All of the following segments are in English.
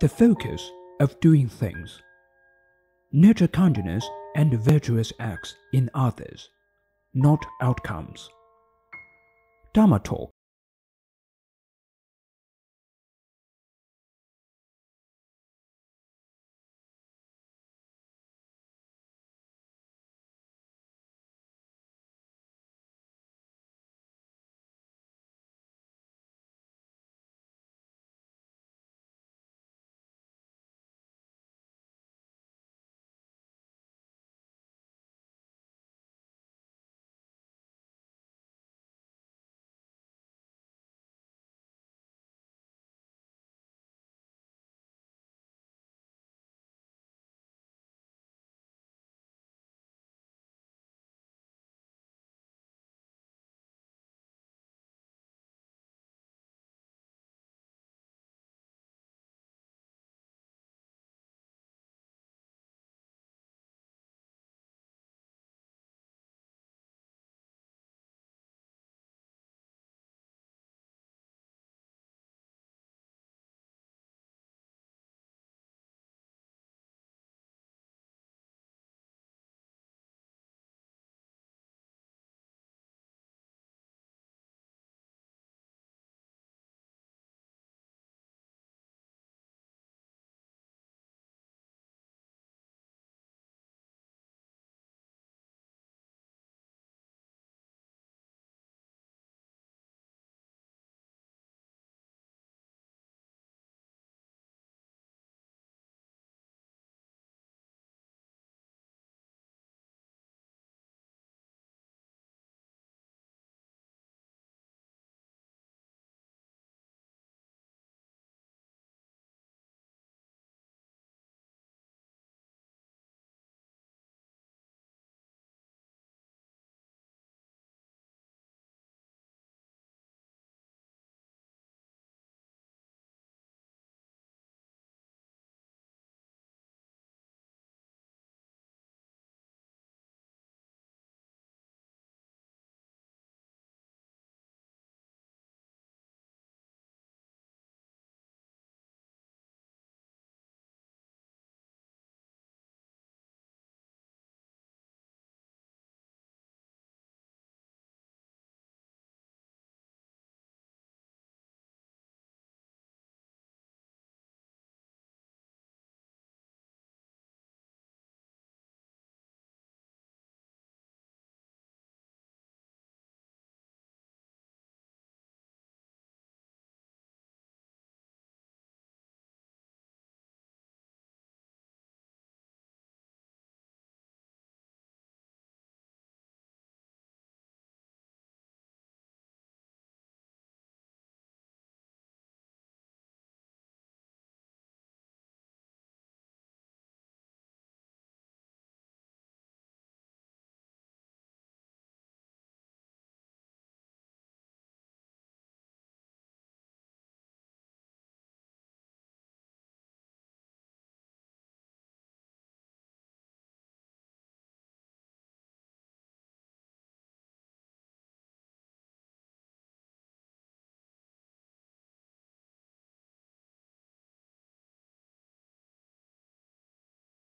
the focus of doing things, nurture kindness and virtuous acts in others, not outcomes. Dharma Talk.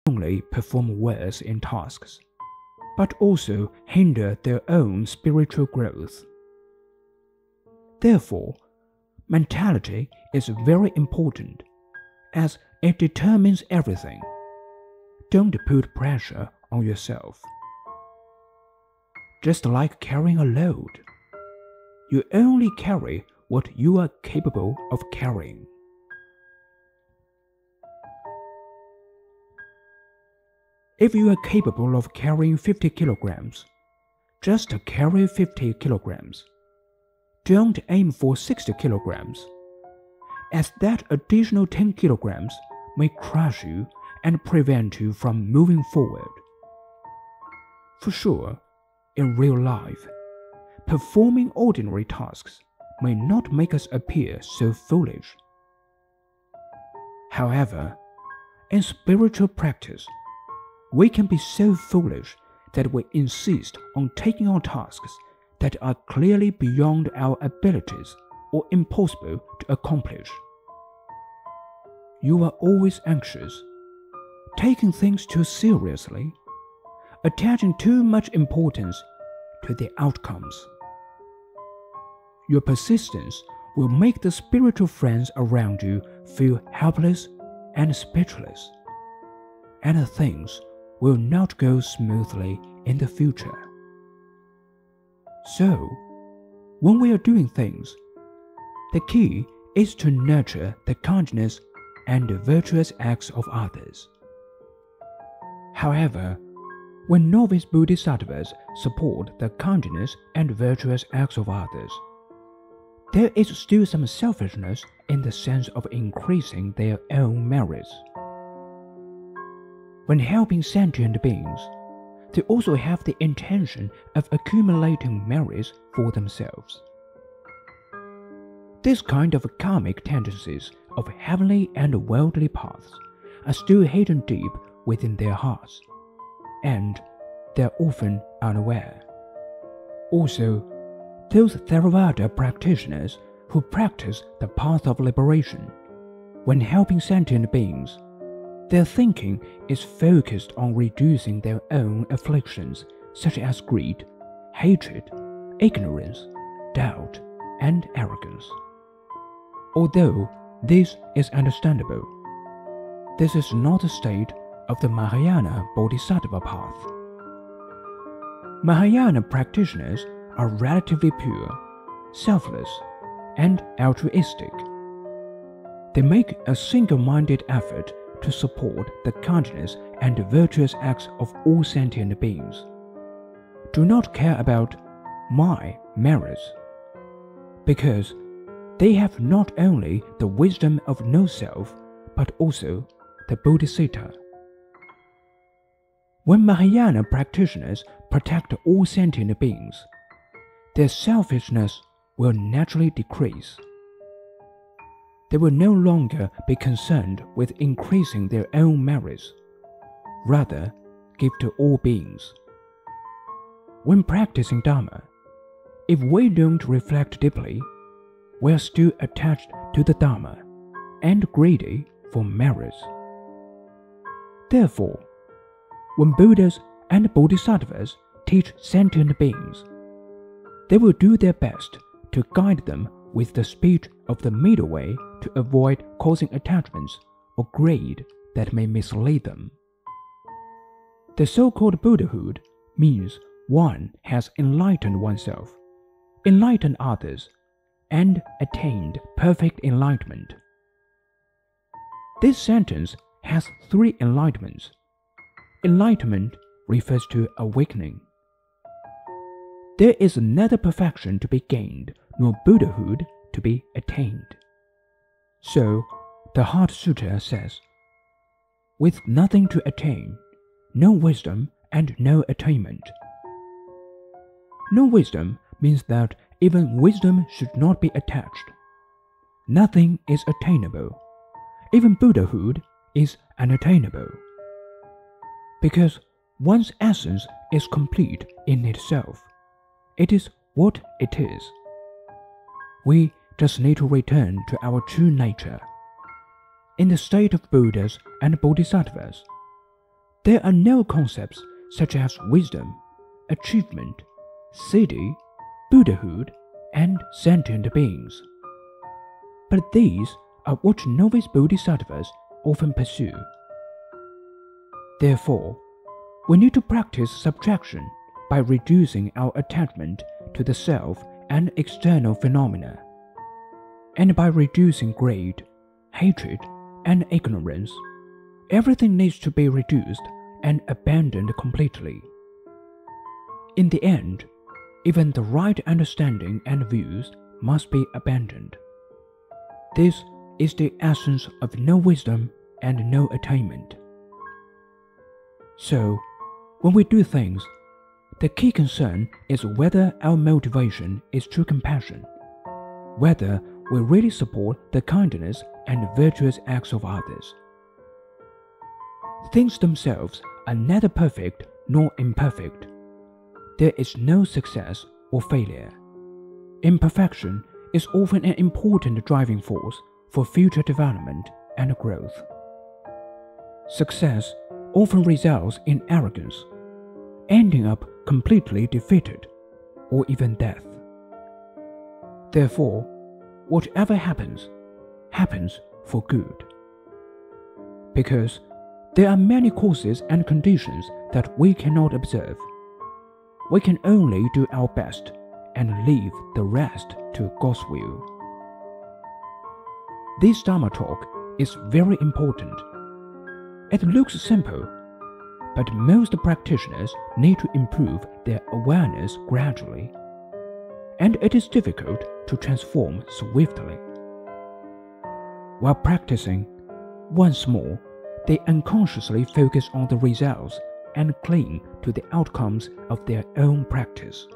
Only perform worse in tasks, but also hinder their own spiritual growth. Therefore, mentality is very important, as it determines everything. Don't put pressure on yourself. Just like carrying a load, you only carry what you are capable of carrying. If you are capable of carrying 50 kilograms, just carry 50 kilograms. Don't aim for 60 kilograms, as that additional 10 kilograms may crush you and prevent you from moving forward. For sure, in real life, performing ordinary tasks may not make us appear so foolish. However, in spiritual practice, we can be so foolish that we insist on taking on tasks that are clearly beyond our abilities or impossible to accomplish. you are always anxious, taking things too seriously, attaching too much importance to the outcomes. Your persistence will make the spiritual friends around you feel helpless and speechless, and things will not go smoothly in the future. So, when we are doing things, the key is to nurture the kindness and the virtuous acts of others. However, when novice Bodhisattvas support the kindness and virtuous acts of others, there is still some selfishness in the sense of increasing their own merits. When helping sentient beings, they also have the intention of accumulating merits for themselves. This kind of karmic tendencies of heavenly and worldly paths are still hidden deep within their hearts, and they are often unaware. Also, those Theravada practitioners who practice the path of liberation, when helping sentient beings, their thinking is focused on reducing their own afflictions such as greed, hatred, ignorance, doubt, and arrogance. Although this is understandable, this is not the state of the Mahayana Bodhisattva path. Mahayana practitioners are relatively pure, selfless, and altruistic. They make a single-minded effort to support the kindness and virtuous acts of all sentient beings. Do not care about my merits, because they have not only the wisdom of no self, but also the bodhisattva. When Mahayana practitioners protect all sentient beings, their selfishness will naturally decrease. They will no longer be concerned with increasing their own merits, rather give to all beings. When practicing Dharma, if we don't reflect deeply, we are still attached to the Dharma and greedy for merits. Therefore, when Buddhas and Bodhisattvas teach sentient beings, they will do their best to guide them with the speech of the middle way to avoid causing attachments or greed that may mislead them. The so-called Buddhahood means one has enlightened oneself, enlightened others, and attained perfect enlightenment. This sentence has three enlightenments. Enlightenment refers to awakening. There is neither perfection to be gained nor Buddhahood to be attained. So, the Heart Sutra says, with nothing to attain, no wisdom and no attainment. No wisdom means that even wisdom should not be attached. Nothing is attainable. Even Buddhahood is unattainable. Because one's essence is complete in itself. It is what it is. We just need to return to our true nature. In the state of Buddhas and Bodhisattvas, there are no concepts such as wisdom, achievement, siddhi, Buddhahood, and sentient beings. But these are what novice Bodhisattvas often pursue. Therefore, we need to practice subtraction by reducing our attachment to the self and external phenomena, and by reducing greed, hatred, and ignorance. Everything needs to be reduced and abandoned completely. In the end, even the right understanding and views must be abandoned. This is the essence of no wisdom and no attainment. So, when we do things, the key concern is whether our motivation is true compassion, whether we really support the kindness and virtuous acts of others. Things themselves are neither perfect nor imperfect. There is no success or failure. Imperfection is often an important driving force for future development and growth. Success often results in arrogance, ending up completely defeated, or even death. Therefore, whatever happens, happens for good. Because there are many causes and conditions that we cannot observe. We can only do our best and leave the rest to God's will. This Dharma talk is very important. It looks simple, but most practitioners need to improve their awareness gradually, and it is difficult to transform swiftly. While practicing, once more, they unconsciously focus on the results and cling to the outcomes of their own practice.